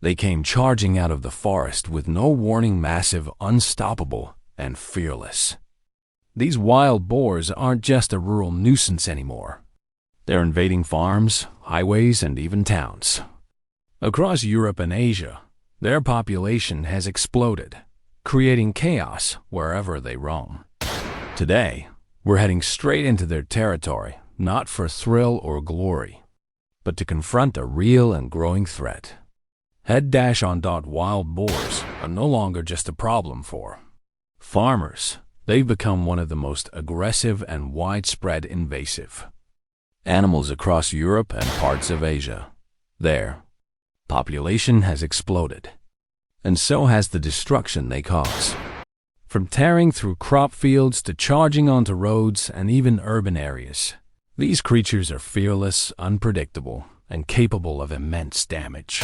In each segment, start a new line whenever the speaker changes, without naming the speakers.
They came charging out of the forest with no warning, massive, unstoppable, and fearless. These wild boars aren't just a rural nuisance anymore. They're invading farms, highways, and even towns. Across Europe and Asia, their population has exploded, creating chaos wherever they roam. Today, we're heading straight into their territory, not for thrill or glory, but to confront a real and growing threat. Head-on. Wild boars are no longer just a problem for farmers. They've become one of the most aggressive and widespread invasive animals across Europe and parts of Asia. Their population has exploded, and so has the destruction they cause. From tearing through crop fields to charging onto roads and even urban areas, these creatures are fearless, unpredictable, and capable of immense damage.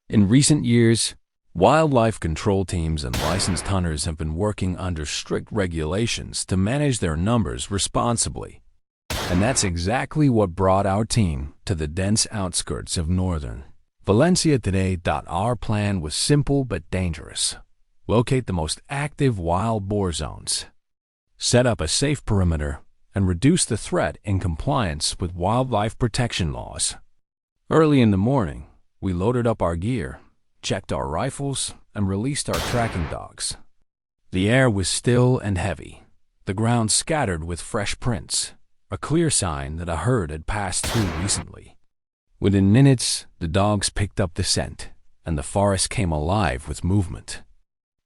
In recent years, wildlife control teams and licensed hunters have been working under strict regulations to manage their numbers responsibly. And that's exactly what brought our team to the dense outskirts of northern Valencia today. Our plan was simple but dangerous. Locate the most active wild boar zones, set up a safe perimeter, and reduce the threat in compliance with wildlife protection laws. Early in the morning, we loaded up our gear, checked our rifles, and released our tracking dogs. The air was still and heavy, the ground scattered with fresh prints, a clear sign that a herd had passed through recently. Within minutes, the dogs picked up the scent, and the forest came alive with movement.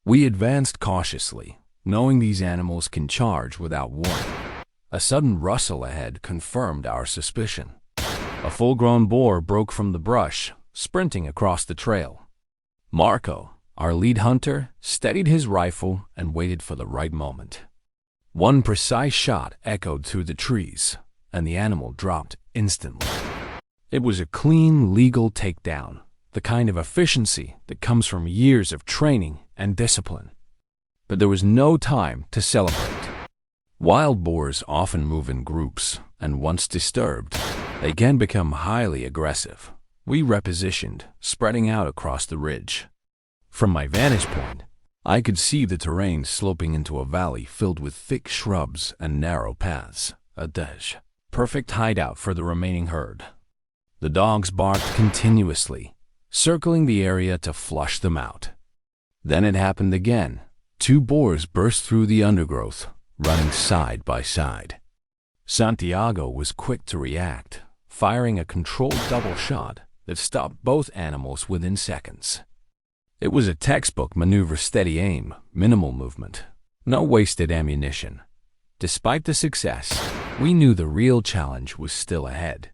We advanced cautiously, knowing these animals can charge without warning. A sudden rustle ahead confirmed our suspicion. A full-grown boar broke from the brush, sprinting across the trail. Marco, our lead hunter, steadied his rifle and waited for the right moment. One precise shot echoed through the trees, and the animal dropped instantly. It was a clean, legal takedown, the kind of efficiency that comes from years of training and discipline. But there was no time to celebrate. Wild boars often move in groups, and once disturbed, they can become highly aggressive. We repositioned, spreading out across the ridge. From my vantage point, I could see the terrain sloping into a valley filled with thick shrubs and narrow paths, a perfect hideout for the remaining herd. The dogs barked continuously, circling the area to flush them out. Then it happened again. Two boars burst through the undergrowth, running side by side. Santiago was quick to react, firing a controlled double shot that stopped both animals within seconds. It was a textbook maneuver: steady aim, minimal movement, no wasted ammunition. Despite the success, we knew the real challenge was still ahead.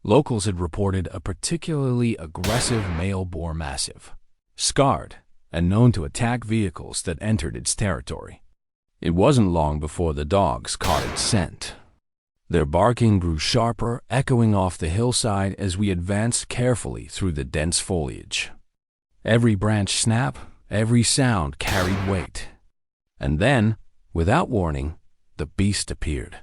Locals had reported a particularly aggressive male boar massive, scarred and known to attack vehicles that entered its territory. It wasn't long before the dogs caught its scent. Their barking grew sharper, echoing off the hillside as we advanced carefully through the dense foliage. Every branch snap, every sound carried weight. And then, without warning, the beast appeared.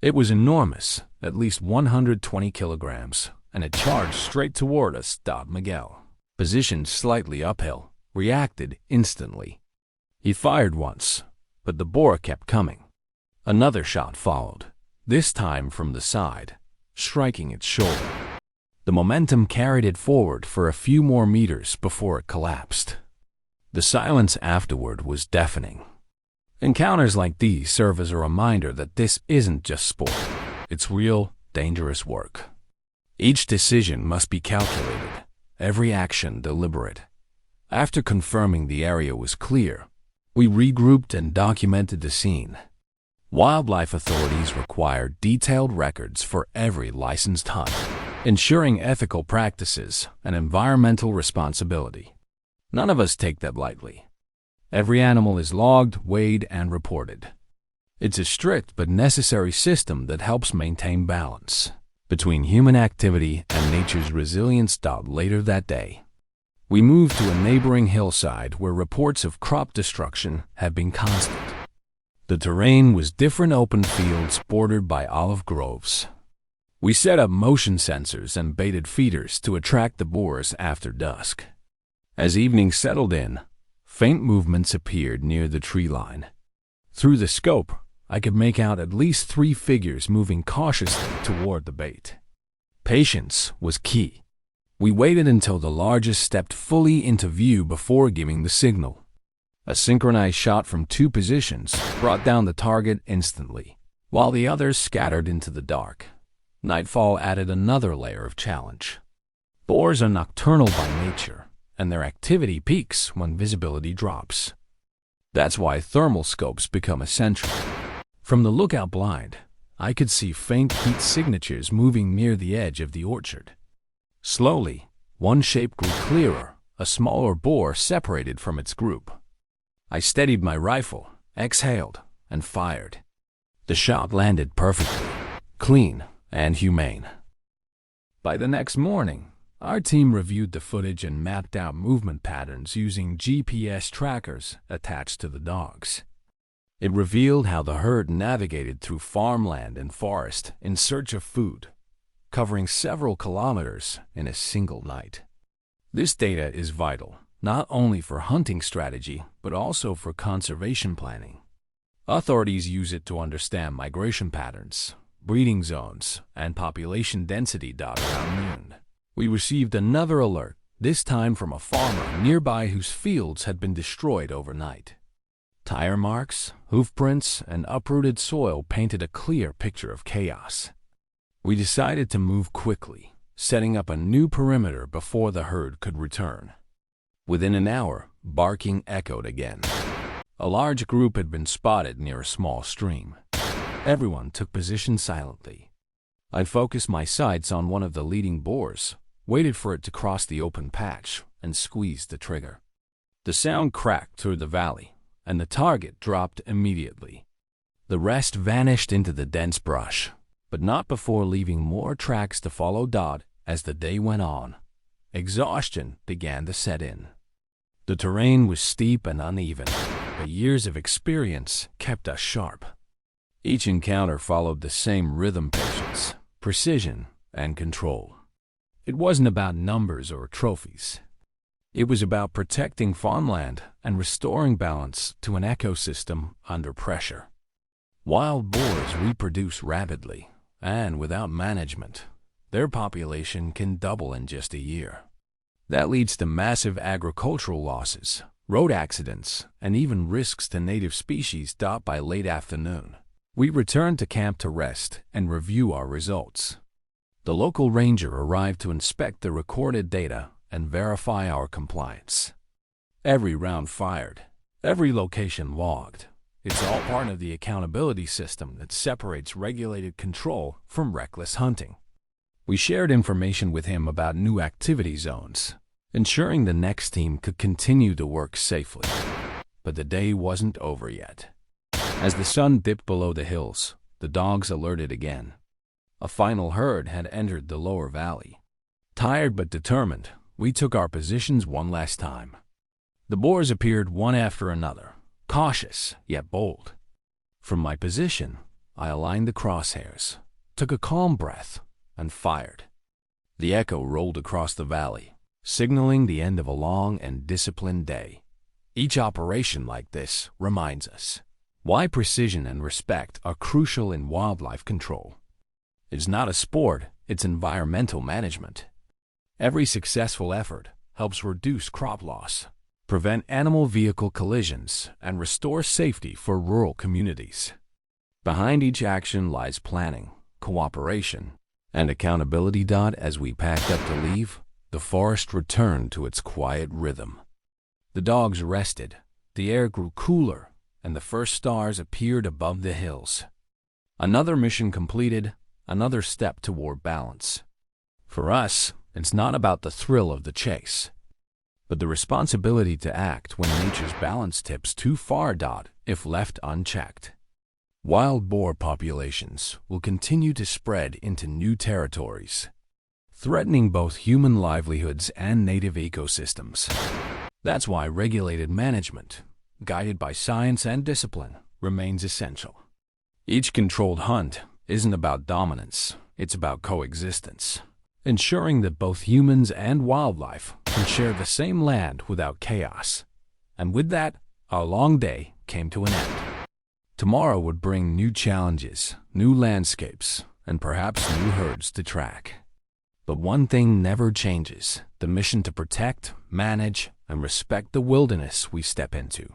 It was enormous, at least 120 kilograms, and it charged straight toward us. Miguel, positioned slightly uphill, reacted instantly. He fired once, but the boar kept coming. Another shot followed, this time from the side, striking its shoulder. The momentum carried it forward for a few more meters before it collapsed. The silence afterward was deafening. Encounters like these serve as a reminder that this isn't just sport. It's real, dangerous work. Each decision must be calculated, every action deliberate. After confirming the area was clear, we regrouped and documented the scene. Wildlife authorities require detailed records for every licensed hunt, ensuring ethical practices and environmental responsibility. None of us take that lightly. Every animal is logged, weighed, and reported. It's a strict but necessary system that helps maintain balance between human activity and nature's resilience. Later that day, we moved to a neighboring hillside where reports of crop destruction had been constant. The terrain was different open fields bordered by olive groves. We set up motion sensors and baited feeders to attract the boars after dusk. As evening settled in, faint movements appeared near the tree line. Through the scope, I could make out at least 3 figures moving cautiously toward the bait. Patience was key. We waited until the largest stepped fully into view before giving the signal. A synchronized shot from 2 positions brought down the target instantly, while the others scattered into the dark. Nightfall added another layer of challenge. Boars are nocturnal by nature, and their activity peaks when visibility drops. That's why thermal scopes become essential. From the lookout blind, I could see faint heat signatures moving near the edge of the orchard. Slowly, one shape grew clearer, a smaller boar separated from its group. I steadied my rifle, exhaled, and fired. The shot landed perfectly, clean and humane. By the next morning, our team reviewed the footage and mapped out movement patterns using GPS trackers attached to the dogs. It revealed how the herd navigated through farmland and forest in search of food, covering several kilometers in a single night. This data is vital, not only for hunting strategy, but also for conservation planning. Authorities use it to understand migration patterns, breeding zones, and population density data around noon. We received another alert, this time from a farmer nearby whose fields had been destroyed overnight. Tire marks, hoof prints, and uprooted soil painted a clear picture of chaos. We decided to move quickly, setting up a new perimeter before the herd could return. Within an hour, barking echoed again. A large group had been spotted near a small stream. Everyone took position silently. I focused my sights on one of the leading boars, waited for it to cross the open patch, and squeezed the trigger. The sound cracked through the valley, and the target dropped immediately. The rest vanished into the dense brush, but not before leaving more tracks to follow Dodd as the day went on. Exhaustion began to set in. The terrain was steep and uneven, but years of experience kept us sharp. Each encounter followed the same rhythm: patience, precision, and control. It wasn't about numbers or trophies. It was about protecting farmland and restoring balance to an ecosystem under pressure. Wild boars reproduce rapidly, and without management, their population can double in just a year. That leads to massive agricultural losses, road accidents, and even risks to native species stopped by late afternoon. We returned to camp to rest and review our results. The local ranger arrived to inspect the recorded data and verify our compliance. Every round fired, every location logged. It's all part of the accountability system that separates regulated control from reckless hunting. We shared information with him about new activity zones, ensuring the next team could continue to work safely. But the day wasn't over yet. As the sun dipped below the hills, the dogs alerted again. A final herd had entered the lower valley. Tired but determined, we took our positions one last time. The boars appeared one after another, cautious yet bold. From my position, I aligned the crosshairs, took a calm breath, and fired. The echo rolled across the valley, signaling the end of a long and disciplined day. Each operation like this reminds us why precision and respect are crucial in wildlife control. It's not a sport, it's environmental management. Every successful effort helps reduce crop loss, prevent animal vehicle collisions, and restore safety for rural communities. Behind each action lies planning, cooperation, and accountability. As we packed up to leave, the forest returned to its quiet rhythm. The dogs rested, the air grew cooler, and the first stars appeared above the hills. Another mission completed, another step toward balance. For us, it's not about the thrill of the chase, but the responsibility to act when nature's balance tips too far. If left unchecked. Wild boar populations will continue to spread into new territories, threatening both human livelihoods and native ecosystems. That's why regulated management, guided by science and discipline, remains essential. Each controlled hunt isn't about dominance, it's about coexistence, ensuring that both humans and wildlife can share the same land without chaos. And with that, our long day came to an end. Tomorrow would bring new challenges, new landscapes, and perhaps new herds to track. But one thing never changes: the mission to protect, manage, and respect the wilderness we step into.